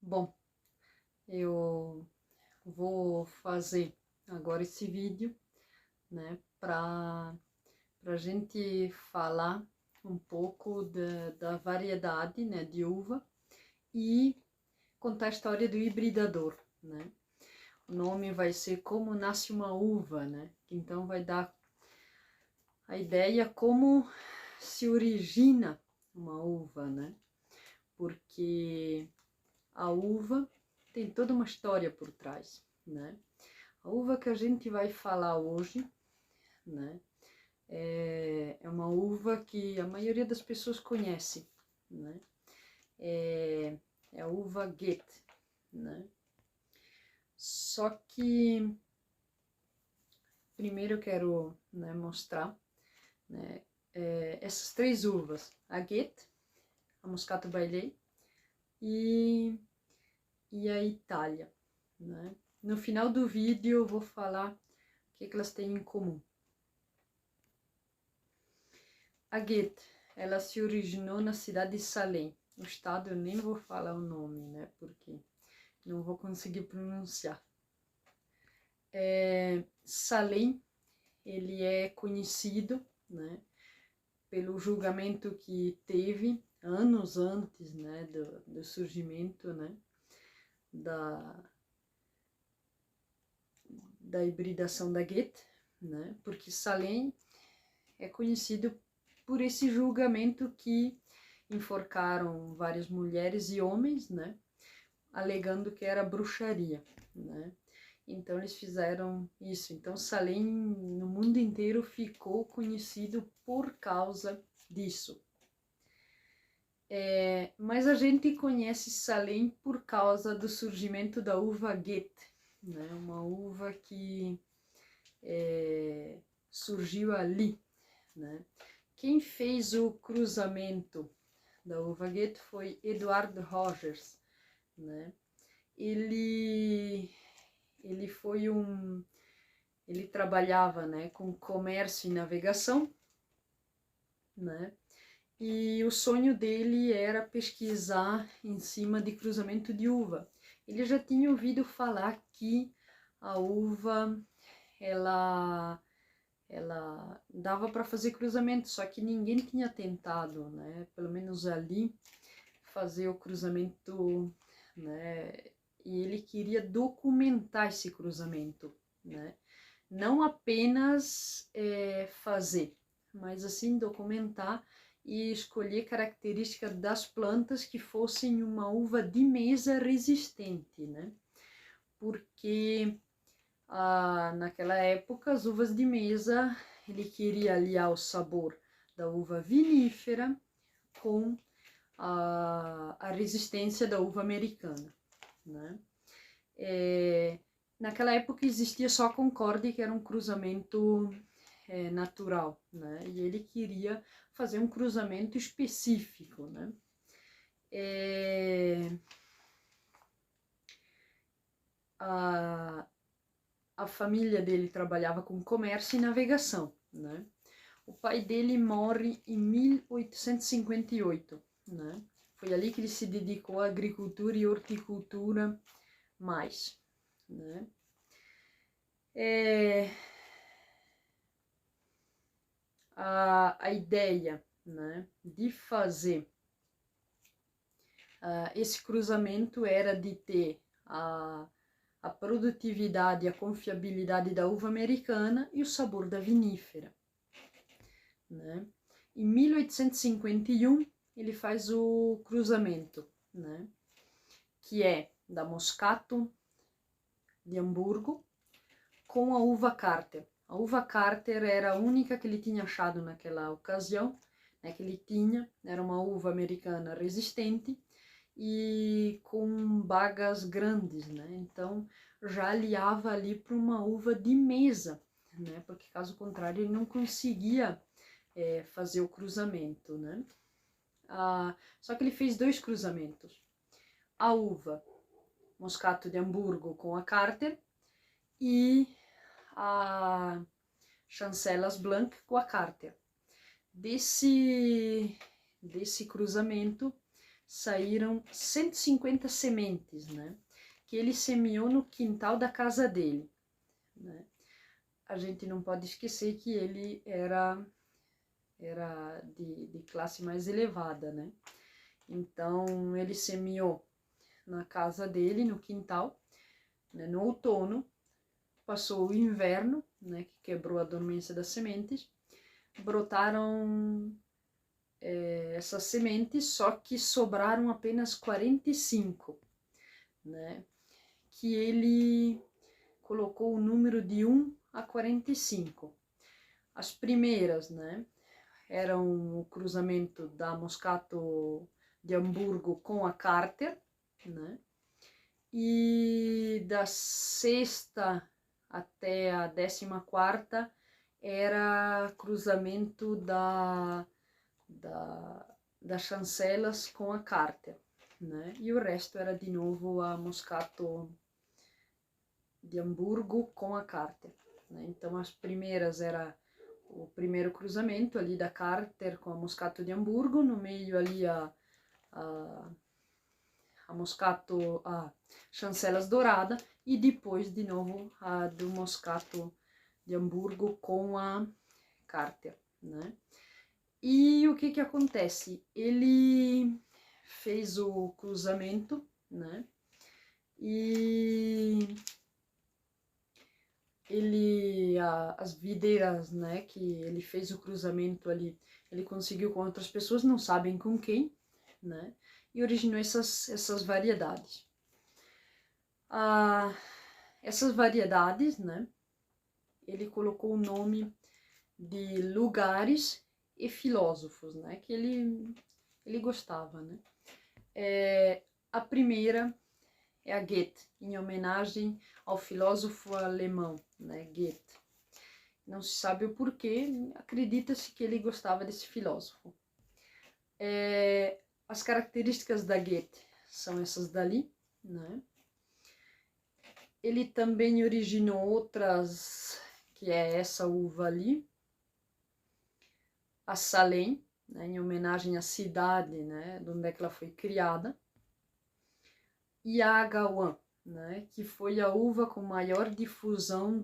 Bom, eu vou fazer agora esse vídeo, né, para a gente falar um pouco da variedade, né, de uva e contar a história do hibridador, né. O nome vai ser Como Nasce uma Uva, né, então vai dar a ideia como se origina uma uva, né, porque a uva tem toda uma história por trás, né. A uva que a gente vai falar hoje, né, é uma uva que a maioria das pessoas conhece, né, é a uva Goethe, né. Só que primeiro eu quero, né, mostrar, né, essas três uvas, a Goethe, a Moscato Bailey e a Itália, né. No final do vídeo eu vou falar o que elas têm em comum. A Goethe, ela se originou na cidade de Salem. O estado eu nem vou falar o nome, né, porque não vou conseguir pronunciar. Salem, ele é conhecido, né, pelo julgamento que teve anos antes, né, do surgimento, né, da hibridação da Goethe, né, porque Salem é conhecido por esse julgamento que enforcaram várias mulheres e homens, né, alegando que era bruxaria, né. Então eles fizeram isso. Então Salem no mundo inteiro ficou conhecido por causa disso. Mas a gente conhece Salem por causa do surgimento da uva Goethe, né, uma uva que surgiu ali, né. Quem fez o cruzamento da uva Goethe foi Eduard Rogers, né. Ele foi ele trabalhava, né, com comércio e navegação, né, e o sonho dele era pesquisar em cima de cruzamento de uva. Ele já tinha ouvido falar que a uva, ela dava para fazer cruzamento, só que ninguém tinha tentado, né, pelo menos ali, fazer o cruzamento, né, e ele queria documentar esse cruzamento, né, não apenas fazer, mas assim documentar e escolher características das plantas que fossem uma uva de mesa resistente, né, porque naquela época as uvas de mesa, ele queria aliar o sabor da uva vinífera com a resistência da uva americana, né. Naquela época existia só a Concorde, que era um cruzamento natural, né, e ele queria fazer um cruzamento específico, né. A família dele trabalhava com comércio e navegação, né. O pai dele morre em 1858, né? Foi ali que ele se dedicou à agricultura e horticultura mais, né? A ideia, né, de fazer esse cruzamento era de ter a produtividade e a confiabilidade da uva americana e o sabor da vinífera, né? Em 1851 ele faz o cruzamento, né, que é da Moscato de Hamburgo com a uva Carter. A uva Carter era a única que ele tinha achado naquela ocasião, né, que ele tinha, era uma uva americana resistente e com bagas grandes, né, então já aliava ali para uma uva de mesa, né, porque caso contrário ele não conseguia fazer o cruzamento, né. Só que ele fez dois cruzamentos, a uva Moscato de Hamburgo com a Carter e a Chancelas Blanc com a Carter. Desse cruzamento saíram 150 sementes, né? Que ele semeou no quintal da casa dele, né? A gente não pode esquecer que ele era de classe mais elevada, né? Então, ele semeou na casa dele, no quintal, né? No outono, passou o inverno, né? Que quebrou a dormência das sementes, brotaram essas sementes, só que sobraram apenas 45, né? Que ele colocou o número de 1 a 45. As primeiras, né, eram o cruzamento da Moscato de Hamburgo com a Carter, né? E da sexta até a 14ª era cruzamento das chancelas com a Carter, né? E o resto era de novo a Moscato de Hamburgo com a Carter, né? Então as primeiras era o primeiro cruzamento ali da Carter com a Moscato de Hamburgo, no meio ali a Moscato, a Chancelas Dourada, e depois de novo a do Moscato de Hamburgo com a Carter, né? E o que que acontece? Ele fez o cruzamento, né? E as videiras, né, que ele fez o cruzamento ali, ele conseguiu com outras pessoas, não sabem com quem, né? E originou essas variedades. Essas variedades, né, ele colocou o nome de lugares e filósofos, né, que ele gostava, né. A primeira é a Goethe, em homenagem ao filósofo alemão, né, Goethe. Não se sabe o porquê, acredita-se que ele gostava desse filósofo. As características da Goethe são essas dali, né? Ele também originou outras, que é essa uva ali, a Salem, né, em homenagem à cidade, né, de onde é que ela foi criada, e a Agawan, né, que foi a uva com maior difusão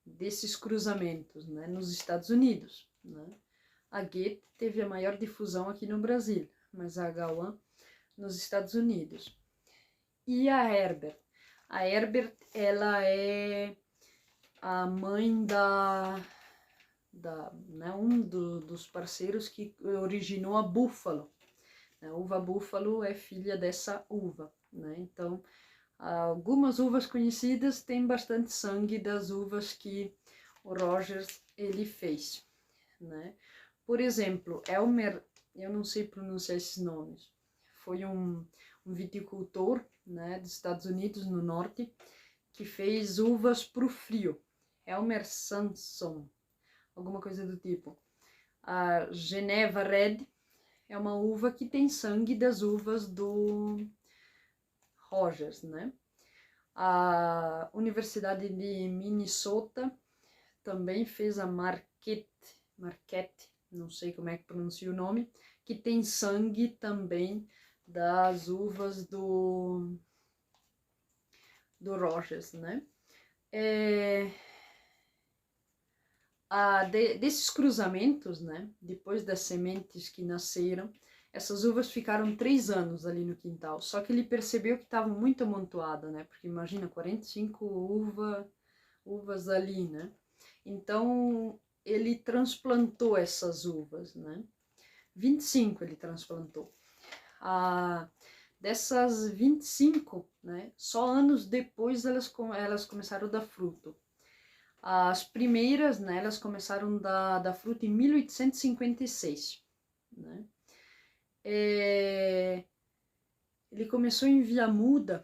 desses cruzamentos, né, nos Estados Unidos, né. A Goethe teve a maior difusão aqui no Brasil, mas a Agawan nos Estados Unidos. E a Herbert. A Herbert, ela é a mãe né, dos parceiros que originou a Búfalo. A uva Búfalo é filha dessa uva, né? Então, algumas uvas conhecidas têm bastante sangue das uvas que o Rogers ele fez, né? Por exemplo, Elmer, eu não sei pronunciar esses nomes, foi um viticultor, né, dos Estados Unidos, no norte, que fez uvas para o frio. Elmer Sanson, alguma coisa do tipo. A Geneva Red é uma uva que tem sangue das uvas do Rogers, né? A Universidade de Minnesota também fez a Marquette, não sei como é que pronuncia o nome, que tem sangue também das uvas do Rogers, né? Desses cruzamentos, né? Depois das sementes que nasceram, essas uvas ficaram 3 anos ali no quintal. Só que ele percebeu que estavam muito amontoadas, né? Porque imagina, 45 uvas ali, né? Então, ele transplantou essas uvas, né? 25 ele transplantou. Dessas 25, né, só anos depois elas começaram a dar fruto. As primeiras, né, elas começaram a dar fruto em 1856. Né? Ele começou a enviar muda,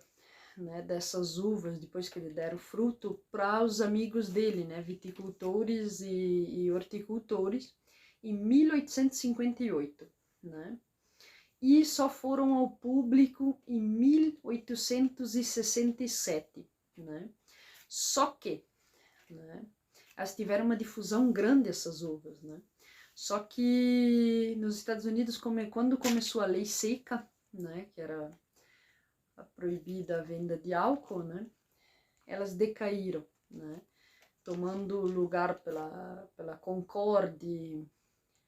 né, dessas uvas, depois que ele deram fruto, para os amigos dele, né, viticultores e horticultores, em 1858. Né? E só foram ao público em 1867, né? Só que, né, elas tiveram uma difusão grande, essas uvas, né? Só que nos Estados Unidos, quando começou a lei seca, né, que era proibida a venda de álcool, né, elas decaíram, né, tomando lugar pela Concorde,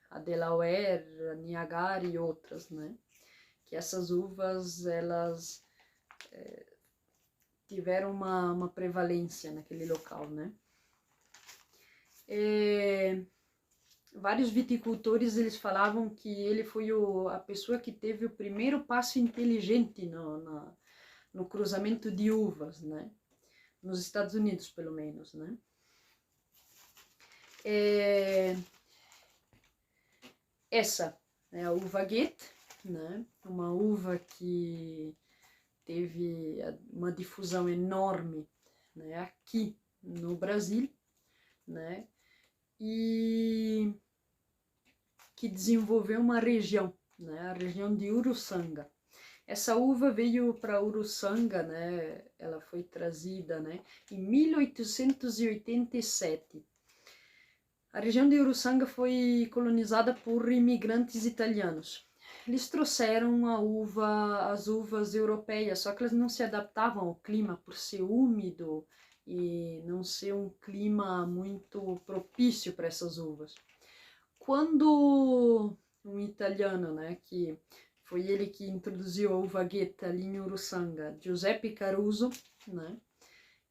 a Delaware, a Niagara e outras, né, que essas uvas, elas tiveram uma prevalência naquele local, né. Vários viticultores, eles falavam que ele foi a pessoa que teve o primeiro passo inteligente no cruzamento de uvas, né? Nos Estados Unidos, pelo menos, né? Essa é a uva Goethe, né? Uma uva que teve uma difusão enorme, né? Aqui no Brasil, né? E que desenvolveu uma região, né? A região de Uruçanga. Essa uva veio para Uruçanga, né? Ela foi trazida, né, em 1887. A região de Uruçanga foi colonizada por imigrantes italianos. Eles trouxeram as uvas europeias, só que elas não se adaptavam ao clima por ser úmido e não ser um clima muito propício para essas uvas. Quando um italiano, né, que foi ele que introduziu a uva Goethe ali em Uruçanga, Giuseppe Caruso, né,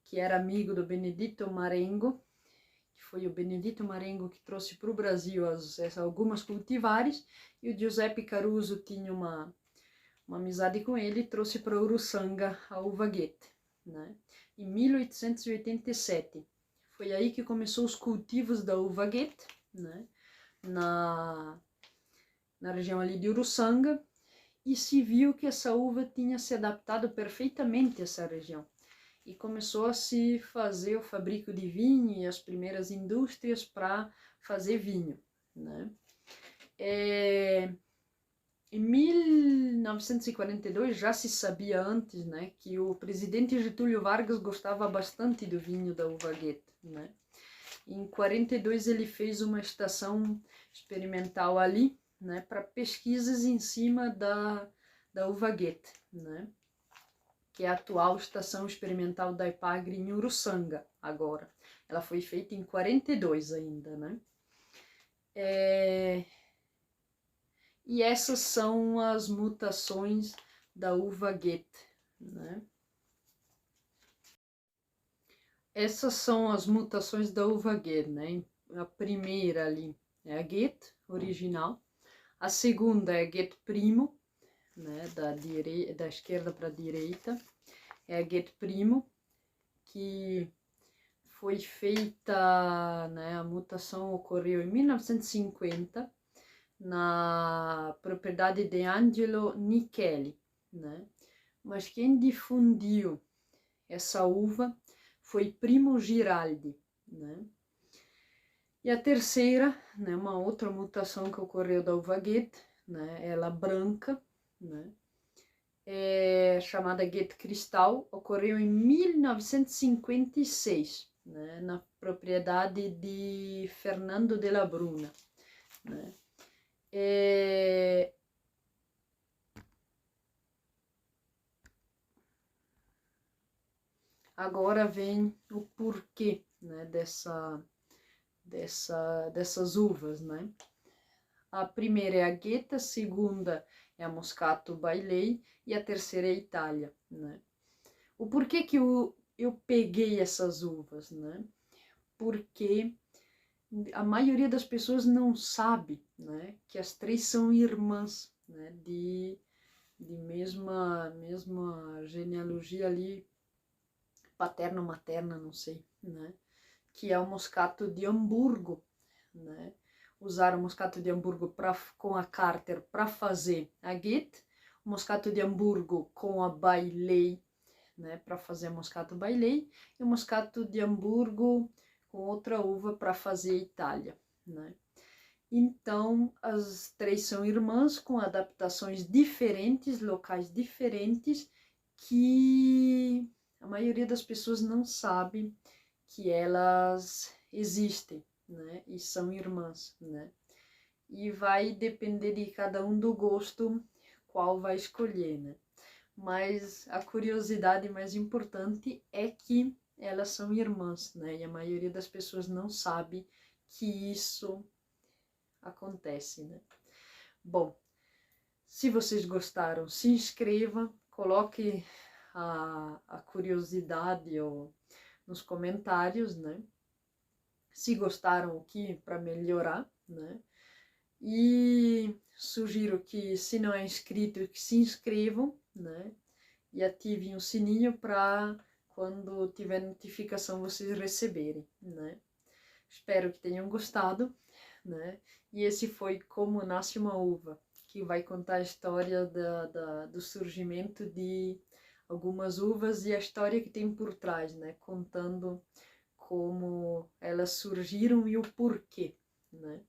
que era amigo do Benedito Marengo, que foi o Benedito Marengo que trouxe para o Brasil algumas cultivares, e o Giuseppe Caruso tinha uma amizade com ele e trouxe para Uruçanga a uva Goethe, né, em 1887. Foi aí que começou os cultivos da uva Goethe, né, na região ali de Uruçanga, e se viu que essa uva tinha se adaptado perfeitamente a essa região. E começou a se fazer o fabrico de vinho e as primeiras indústrias para fazer vinho, né? Em 1942, já se sabia antes, né, que o presidente Getúlio Vargas gostava bastante do vinho da uva Goethe, né? Em 42 ele fez uma estação experimental ali, né, para pesquisas em cima da uva Goethe, né, que é a atual estação experimental da Epagre em Uruçanga agora. Ela foi feita em 42 ainda, né. E essas são as mutações da uva Goethe, né. Essas são as mutações da uva Goethe, né. A primeira ali é a Goethe original. A segunda é Goethe Primo, né, da esquerda para a direita. É a Goethe Primo, que foi feita, né, a mutação ocorreu em 1950, na propriedade de Angelo Nicheli, né? Mas quem difundiu essa uva foi Primo Giraldi, né? E a terceira, né, uma outra mutação que ocorreu da uva Goethe, né, ela branca, né, chamada Goethe Cristal, ocorreu em 1956, né, na propriedade de Fernando de la Bruna, né. Agora vem o porquê, né, dessas uvas, né. A primeira é a Goethe, a segunda é a Moscato Bailey e a terceira é a Itália, né. O porquê que eu peguei essas uvas, né? Porque a maioria das pessoas não sabe, né, que as três são irmãs, né, de mesma genealogia ali, paterno-materna, não sei, né, que é o Moscato de Hamburgo, né. Usaram o Moscato de Hamburgo com a Carter para fazer a Goethe, o Moscato de Hamburgo com a Bailey, né, para fazer Moscato Bailey, e o Moscato de Hamburgo com outra uva para fazer Itália, né. Então, as três são irmãs com adaptações diferentes, locais diferentes, que a maioria das pessoas não sabe que elas existem, né, e são irmãs, né. e vai depender de cada um do gosto qual vai escolher, né? Mas a curiosidade mais importante é que elas são irmãs, né? E a maioria das pessoas não sabe que isso acontece, né? Bom, se vocês gostaram, se inscreva, coloque a curiosidade nos comentários, né? Se gostaram, o que para melhorar, né? E sugiro que, se não é inscrito, que se inscrevam, né? E ativem o sininho para quando tiver notificação vocês receberem, né? Espero que tenham gostado, né? E esse foi Como Nasce uma Uva, que vai contar a história do surgimento de algumas uvas e a história que tem por trás, né? Contando como elas surgiram e o porquê, né?